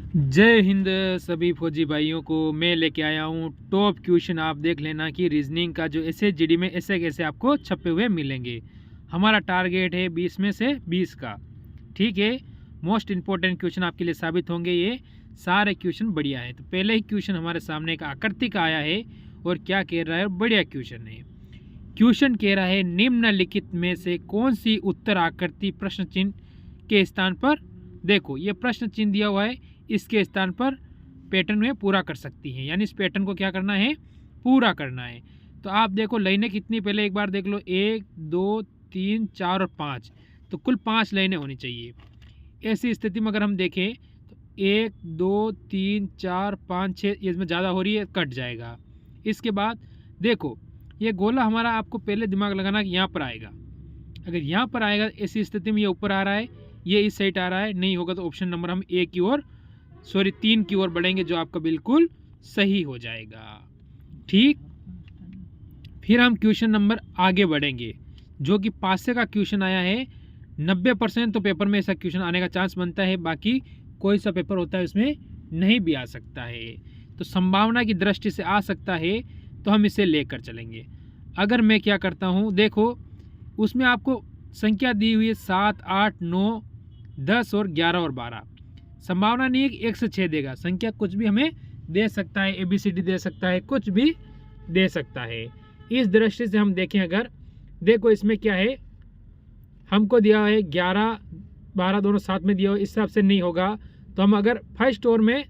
जय हिंद सभी फौजी भाइयों को। मैं लेके आया हूँ टॉप क्वेश्चन। आप देख लेना कि रीजनिंग का जो SHGD में ऐसे कैसे आपको छपे हुए मिलेंगे। हमारा टारगेट है 20 में से 20 का। ठीक है, मोस्ट इम्पोर्टेंट क्वेश्चन आपके लिए साबित होंगे। ये सारे क्वेश्चन बढ़िया है। तो पहले ही क्वेश्चन हमारे सामने एक आकृति का आया है और क्या कह रहा है, बढ़िया क्वेश्चन है। क्वेश्चन कह रहा है निम्नलिखित में से कौन सी उत्तर आकृति प्रश्न चिन्ह के स्थान पर, देखो ये प्रश्न चिन्ह दिया हुआ है, इसके स्थान पर पैटर्न में पूरा कर सकती है। यानी इस पैटर्न को क्या करना है, पूरा करना है। तो आप देखो लाइनें कितनी, पहले एक बार देख लो, 1 2 3 4 और 5, तो कुल 5 लाइनें होनी चाहिए। ऐसी स्थिति में अगर हम देखें तो 1 2 3 4 5 6 इसमें ज़्यादा हो रही है, कट जाएगा। इसके बाद देखो ये गोला हमारा, आपको पहले दिमाग लगाना कि यहाँ पर आएगा। अगर यहाँ पर आएगा ऐसी स्थिति में ये ऊपर आ रहा है, ये इस साइड आ रहा है, नहीं होगा तो ऑप्शन नंबर हम ए की ओर, सॉरी 3 की ओर बढ़ेंगे, जो आपका बिल्कुल सही हो जाएगा। ठीक, फिर हम क्वेश्चन नंबर आगे बढ़ेंगे, जो कि पास से का क्वेश्चन आया है। 90% तो पेपर में ऐसा क्वेश्चन आने का चांस बनता है, बाकी कोई सा पेपर होता है उसमें नहीं भी आ सकता है। तो संभावना की दृष्टि से आ सकता है, तो हम इसे लेकर चलेंगे। अगर मैं क्या करता हूँ, देखो उसमें आपको संख्या दी हुई है 7 8 9 10 और 11 और 12। संभावना नहीं है कि 1 से 6 देगा, संख्या कुछ भी हमें दे सकता है, ABCD दे सकता है, कुछ भी दे सकता है। इस दृष्टि से हम देखें, अगर देखो इसमें क्या है, हमको दिया है 11 12 दोनों साथ में दिया हो, इस हिसाब से नहीं होगा। तो हम अगर फर्स्ट और में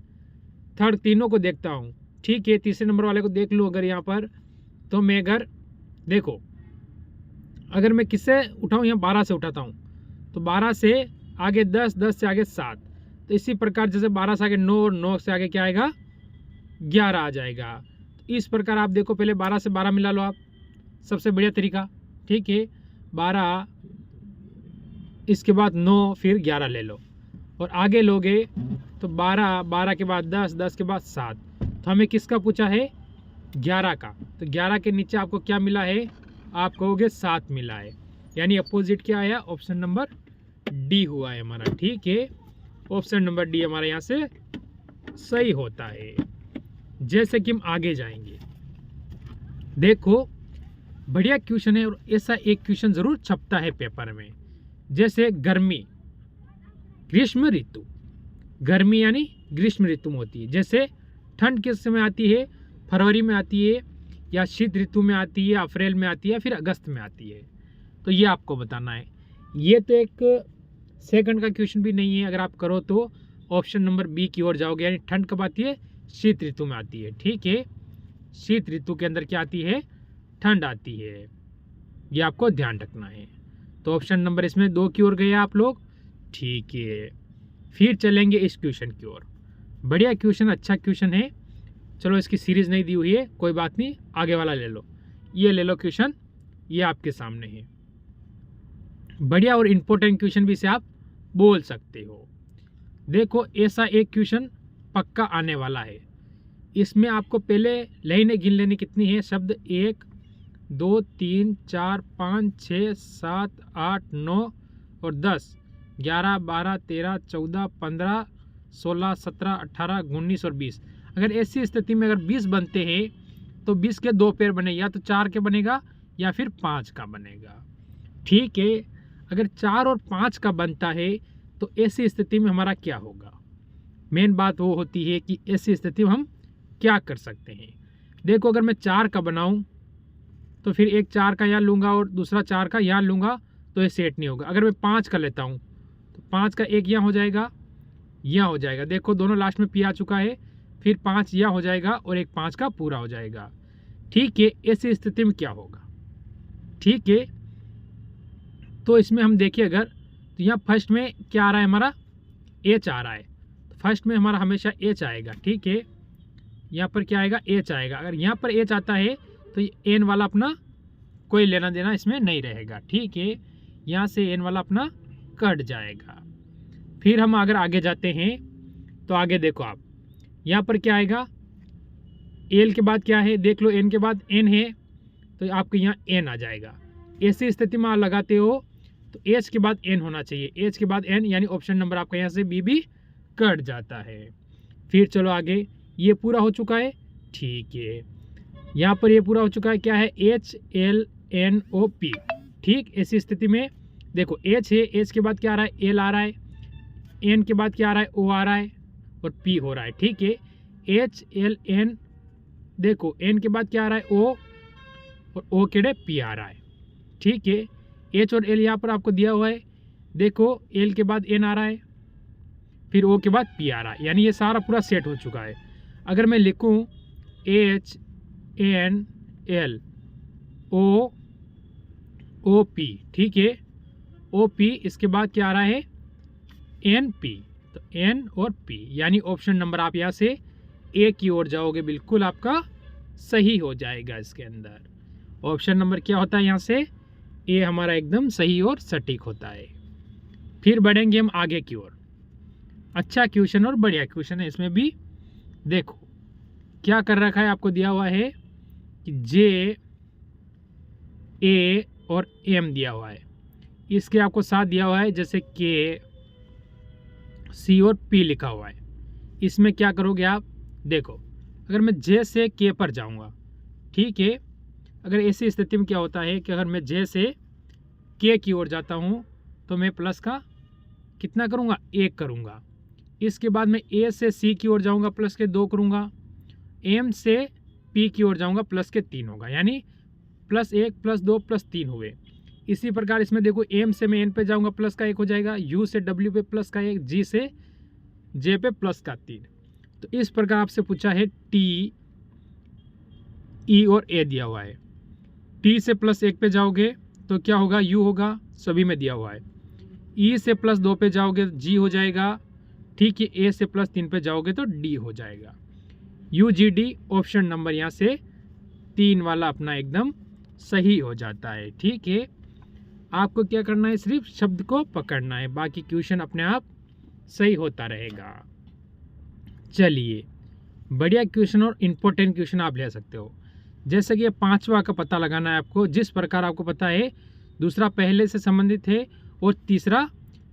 थर्ड तीनों को देखता हूँ, ठीक है, तीसरे नंबर वाले को देख लूँ अगर यहाँ पर, तो मैं अगर देखो अगर मैं किससे उठाऊँ, यहाँ 12 से उठाता हूँ, तो 12 से आगे 10 10 से आगे 7, तो इसी प्रकार जैसे 12 से आगे 9 और 9 से आगे क्या आएगा, 11 आ जाएगा। तो इस प्रकार आप देखो, पहले 12 से 12 मिला लो आप, सबसे बढ़िया तरीका। ठीक है, 12 इसके बाद 9 फिर 11 ले लो, और आगे लोगे तो 12 12 के बाद 10 10 के बाद 7। तो हमें किसका पूछा है, 11 का। तो 11 के नीचे आपको क्या मिला है, आप कहोगे 7 मिला है, यानी अपोजिट क्या आया, ऑप्शन नंबर डी हुआ है हमारा। ठीक है, ऑप्शन नंबर डी हमारे यहाँ से सही होता है। जैसे कि हम आगे जाएंगे, देखो बढ़िया क्वेश्चन है, और ऐसा एक क्वेश्चन जरूर छपता है पेपर में। जैसे गर्मी, ग्रीष्म ऋतु, गर्मी यानी ग्रीष्म ऋतु में होती है। जैसे ठंड किस समय आती है, फरवरी में आती है, या शीत ऋतु में आती है, अप्रैल में आती है, फिर अगस्त में आती है। तो ये आपको बताना है। ये तो एक सेकंड का क्वेश्चन भी नहीं है, अगर आप करो तो ऑप्शन नंबर बी की ओर जाओगे। यानी ठंड कब आती है, शीत ऋतु में आती है। ठीक है, शीत ऋतु के अंदर क्या आती है, ठंड आती है, ये आपको ध्यान रखना है। तो ऑप्शन नंबर इसमें 2 की ओर गए आप लोग। ठीक है, फिर चलेंगे इस क्वेश्चन की ओर। बढ़िया क्वेश्चन, अच्छा क्वेश्चन है। चलो इसकी सीरीज नहीं दी हुई है, कोई बात नहीं, आगे वाला ले लो। ये ले लो क्वेश्चन, ये आपके सामने है। बढ़िया और इम्पोर्टेंट क्वेश्चन भी इसे आप बोल सकते हो। देखो ऐसा एक क्वेश्चन पक्का आने वाला है। इसमें आपको पहले लाइनें गिन लेनी कितनी है, शब्द 1 2 3 4 5 6 7 8 9 और 10 11 12 13 14 15 16 17 18 19 और 20। अगर ऐसी स्थिति में अगर 20 बनते हैं, तो 20 के 2 पेयर बने, या तो 4 के बनेगा या फिर 5 का बनेगा। ठीक है, अगर 4 और 5 का बनता है, तो ऐसी स्थिति में हमारा क्या होगा। मेन बात वो होती है कि ऐसी स्थिति में हम क्या कर सकते हैं। देखो अगर मैं 4 का बनाऊं, तो फिर एक 4 का यहाँ लूँगा और दूसरा 4 का यहाँ लूँगा, तो ये सेट नहीं होगा। अगर मैं 5 का लेता हूँ, तो 5 का एक यहाँ हो जाएगा, यहाँ हो जाएगा। देखो दोनों लास्ट में पी आ चुका है, फिर 5 यहाँ हो जाएगा और एक 5 का पूरा हो जाएगा। ठीक है, ऐसी स्थिति में क्या होगा। ठीक है, तो इसमें हम देखिए अगर, तो यहाँ फर्स्ट में क्या आ रहा है हमारा, एच आ रहा है। तो फर्स्ट में हमारा हमेशा एच आएगा। ठीक है, यहाँ पर क्या आएगा, एच आएगा। अगर यहाँ पर एच आता है, तो ये एन वाला अपना कोई लेना देना इसमें नहीं रहेगा। ठीक है, यहाँ से एन वाला अपना कट जाएगा। फिर हम अगर आगे जाते हैं, तो आगे देखो आप, यहाँ पर क्या आएगा, एल के बाद क्या है, देख लो एन के बाद एन है, तो आपको यहाँ एन आ जाएगा। ऐसी स्थिति में आप लगाते हो, तो एच के बाद एन होना चाहिए, एच के बाद एन, यानी ऑप्शन नंबर आपका यहाँ से बी भी कट जाता है। फिर चलो आगे, ये पूरा हो चुका है, ठीक है। यहाँ पर ये पूरा हो चुका है, क्या है, HLNOP, ठीक। ऐसी स्थिति में देखो H है, H के बाद क्या आ रहा है, L आ रहा है, N के बाद क्या आ रहा है, O आ रहा है और P हो रहा है, ठीक है। HLN, देखो N के बाद क्या आ रहा है, O और O के P आ रहा है, ठीक है। H और L यहाँ पर आपको दिया हुआ है, देखो L के बाद N आ रहा है, फिर O के बाद P आ रहा है, यानी ये सारा पूरा सेट हो चुका है। अगर मैं लिखूँ HNLOP, ठीक है, OP, इसके बाद क्या आ रहा है, NP, तो N और P, यानी ऑप्शन नंबर आप यहाँ से A की ओर जाओगे, बिल्कुल आपका सही हो जाएगा। इसके अंदर ऑप्शन नंबर क्या होता है, यहाँ से A हमारा एकदम सही और सटीक होता है। फिर बढ़ेंगे हम आगे की ओर। अच्छा क्वेश्चन और बढ़िया क्वेश्चन है, इसमें भी देखो क्या कर रखा है, आपको दिया हुआ है कि J, A और M दिया हुआ है, इसके आपको साथ दिया हुआ है जैसे K, C और P लिखा हुआ है। इसमें क्या करोगे आप, देखो अगर मैं J से K पर जाऊंगा, ठीक है, अगर ऐसी स्थिति में क्या होता है कि अगर मैं J से K की ओर जाता हूं तो मैं प्लस का कितना करूंगा, 1 करूंगा। इसके बाद मैं A से C की ओर जाऊंगा, प्लस के 2 करूंगा। M से P की ओर जाऊंगा, प्लस के 3 होगा, यानी +1 +2 +3 हुए। इसी प्रकार इसमें देखो M से मैं N पे जाऊंगा, प्लस का 1 हो जाएगा, U से W पे प्लस का 1, G से J पे प्लस का 3। तो इस प्रकार आपसे पूछा है T, E और A दिया हुआ है। T से +1 पे जाओगे तो क्या होगा, U होगा, सभी में दिया हुआ है। E से +2 पे जाओगे G हो जाएगा, ठीक है। A से +3 पे जाओगे तो D हो जाएगा। UGD ऑप्शन नंबर यहाँ से 3 वाला अपना एकदम सही हो जाता है, ठीक है। आपको क्या करना है, सिर्फ शब्द को पकड़ना है, बाकी क्वेश्चन अपने आप सही होता रहेगा। चलिए, बढ़िया क्वेश्चन और इम्पोर्टेंट क्वेश्चन आप ले सकते हो। जैसे कि 5वां का पता लगाना है आपको, जिस प्रकार आपको पता है दूसरा पहले से संबंधित है और तीसरा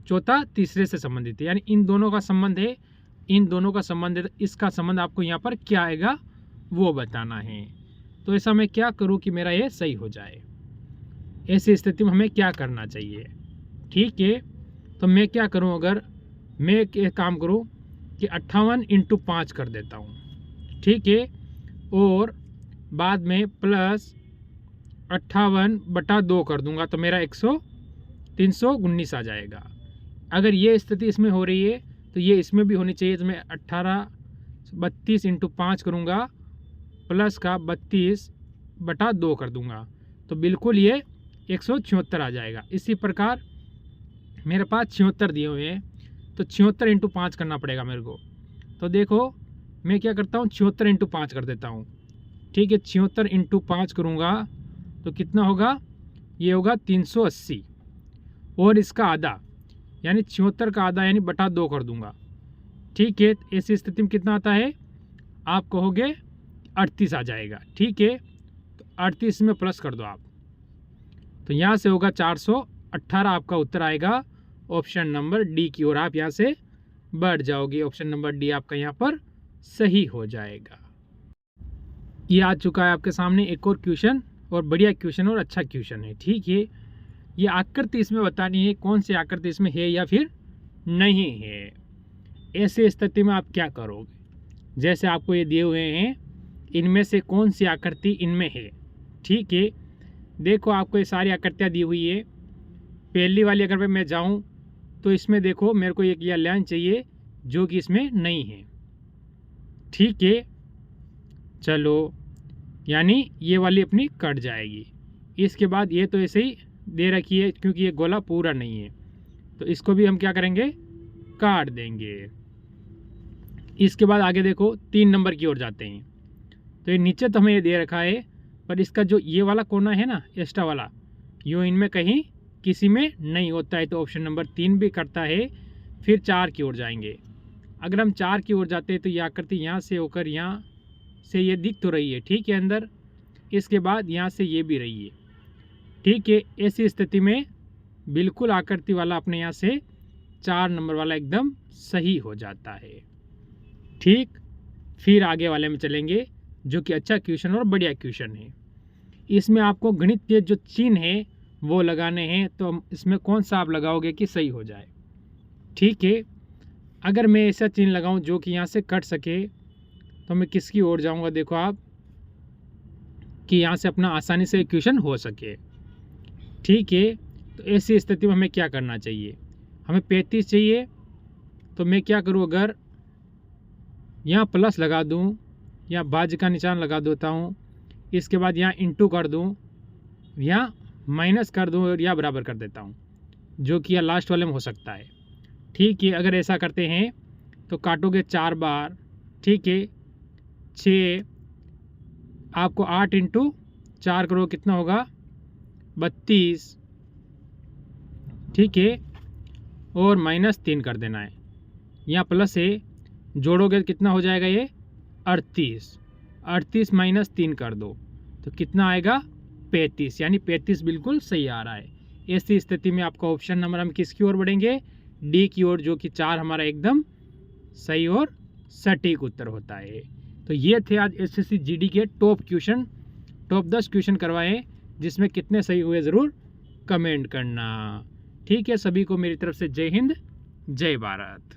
चौथा तीसरे से संबंधित है, यानी इन दोनों का संबंध है, इन दोनों का संबंध है, इसका संबंध आपको यहाँ पर क्या आएगा वो बताना है। तो ऐसा मैं क्या करूँ कि मेरा ये सही हो जाए, ऐसी स्थिति में हमें क्या करना चाहिए, ठीक है। तो मैं क्या करूँ, अगर मैं एक काम करूँ कि 58 × 5 कर देता हूँ, ठीक है, और बाद में प्लस 58/2 कर दूंगा तो मेरा 319 आ जाएगा। अगर ये स्थिति इसमें हो रही है तो ये इसमें भी होनी चाहिए। तो मैं 32 × 5 करूँगा, प्लस का 32/2 कर दूंगा तो बिल्कुल ये 176 आ जाएगा। इसी प्रकार मेरे पास 76 दिए हुए हैं, तो 76 × 5 करना पड़ेगा मेरे को। तो देखो मैं क्या करता हूँ, 76 × 5 कर देता हूँ, ठीक है। 76 × 5 करूँगा तो कितना होगा, ये होगा 380, और इसका आधा यानी 76 का आधा यानी /2 कर दूंगा, ठीक है। ऐसी स्थिति में कितना आता है, आप कहोगे 38 आ जाएगा, ठीक है। तो 38 में प्लस कर दो आप, तो यहाँ से होगा 418, आपका उत्तर आएगा ऑप्शन नंबर डी की ओर। आप यहाँ से बढ़ जाओगे, ऑप्शन नंबर डी आपका यहाँ पर सही हो जाएगा। ये आ चुका है आपके सामने एक और क्वेश्चन, और बढ़िया क्वेश्चन और अच्छा क्वेश्चन है, ठीक है। ये आकृति इसमें बतानी है, कौन सी आकृति इसमें है या फिर नहीं है। ऐसे स्थिति में आप क्या करोगे, जैसे आपको ये दिए हुए हैं, इनमें से कौन सी आकृति इनमें है, ठीक है। देखो आपको ये सारी आकृतियाँ दी हुई है। पहली वाली अगर मैं जाऊँ तो इसमें देखो मेरे को एक यह लाइन चाहिए जो कि इसमें नहीं है, ठीक है। चलो, यानी ये वाली अपनी कट जाएगी। इसके बाद ये तो ऐसे ही दे रखी है क्योंकि ये गोला पूरा नहीं है, तो इसको भी हम क्या करेंगे, काट देंगे। इसके बाद आगे देखो 3 नंबर की ओर जाते हैं, तो ये नीचे तो हमें ये दे रखा है, पर इसका जो ये वाला कोना है ना, एक्स्ट्रा वाला, यूँ इनमें कहीं किसी में नहीं होता है, तो ऑप्शन नंबर 3 भी करता है। फिर 4 की ओर जाएंगे। अगर हम 4 की ओर जाते हैं तो ये आकृति यहाँ से होकर यहाँ से ये दिख तो रही है, ठीक है, अंदर। इसके बाद यहाँ से ये भी रही है, ठीक है। ऐसी स्थिति में बिल्कुल आकृति वाला अपने यहाँ से 4 नंबर वाला एकदम सही हो जाता है। ठीक, फिर आगे वाले में चलेंगे जो कि अच्छा क्वेश्चन और बढ़िया क्वेश्चन है। इसमें आपको गणित के जो चिन्ह है वो लगाने हैं, तो इसमें कौन सा आप लगाओगे कि सही हो जाए। ठीक है, अगर मैं ऐसा चिन्ह लगाऊं जो कि यहाँ से कट सके तो मैं किसकी ओर जाऊंगा, देखो आप, कि यहाँ से अपना आसानी से क्वेश्चन हो सके। ठीक है, तो ऐसी स्थिति में हमें क्या करना चाहिए, हमें 35 चाहिए, तो मैं क्या करूँ, अगर यहाँ प्लस लगा दूँ या भाज्य का निशान लगा देता हूँ, इसके बाद यहाँ इंटू कर दूँ या माइनस कर दूँ और या बराबर कर देता हूँ, जो कि यह लास्ट वाले में हो सकता है। ठीक है, अगर ऐसा करते हैं तो काटोगे 4 बार, ठीक है, 6, आपको 8 इंटू 4 करो कितना होगा, 32, ठीक है, और -3 कर देना है, यहाँ प्लस है, जोड़ोगे कितना हो जाएगा ये 38, 38 -3 कर दो तो कितना आएगा 35, यानी 35 बिल्कुल सही आ रहा है। ऐसी स्थिति में आपका ऑप्शन नंबर हम किसकी ओर बढ़ेंगे, डी की ओर, जो कि 4 हमारा एकदम सही और सटीक उत्तर होता है। तो ये थे आज एसएससी जीडी के टॉप 10 क्वेश्चन करवाए, जिसमें कितने सही हुए ज़रूर कमेंट करना। ठीक है, सभी को मेरी तरफ से जय हिंद, जय भारत।